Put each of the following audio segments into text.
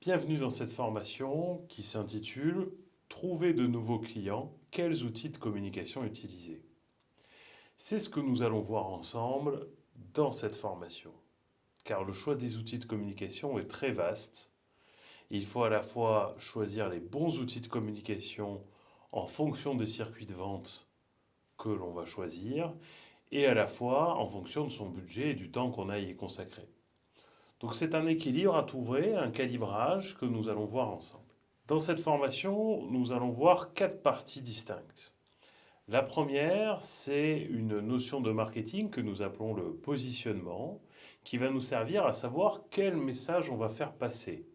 Bienvenue dans cette formation qui s'intitule Trouver de nouveaux clients, quels outils de communication utiliser? C'est ce que nous allons voir ensemble dans cette formation. Car le choix des outils de communication est très vaste. Il faut à la fois choisir les bons outils de communication en fonction des circuits de vente que l'on va choisir et à la fois en fonction de son budget et du temps qu'on a à y consacrer. Donc c'est un équilibre à trouver, un calibrage que nous allons voir ensemble. Dans cette formation, nous allons voir 4 parties distinctes. La première, c'est une notion de marketing que nous appelons le positionnement, qui va nous servir à savoir quel message on va faire passer.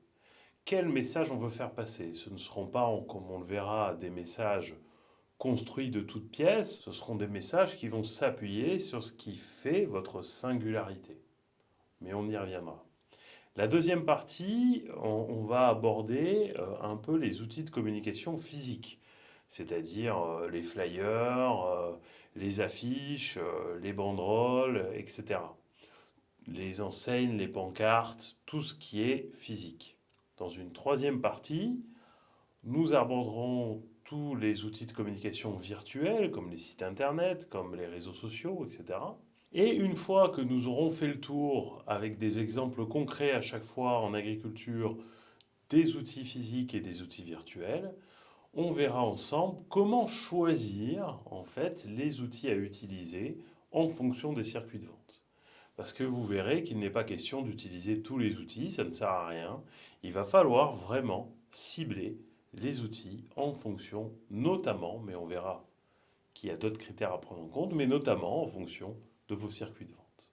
Quel message on veut faire passer. Ce ne seront pas, comme on le verra, des messages construits de toutes pièces, ce seront des messages qui vont s'appuyer sur ce qui fait votre singularité. Mais on y reviendra. La deuxième partie, on va aborder un peu les outils de communication physique, c'est-à-dire les flyers, les affiches, les banderoles, etc. Les enseignes, les pancartes, tout ce qui est physique. Dans une troisième partie, nous aborderons tous les outils de communication virtuels, comme les sites internet, comme les réseaux sociaux, etc. Et une fois que nous aurons fait le tour avec des exemples concrets à chaque fois en agriculture des outils physiques et des outils virtuels, on verra ensemble comment choisir en fait les outils à utiliser en fonction des circuits de vente. Parce que vous verrez qu'il n'est pas question d'utiliser tous les outils, ça ne sert à rien. Il va falloir vraiment cibler les outils en fonction notamment, mais on verra qu'il y a d'autres critères à prendre en compte, mais notamment en fonction de vos circuits de vente.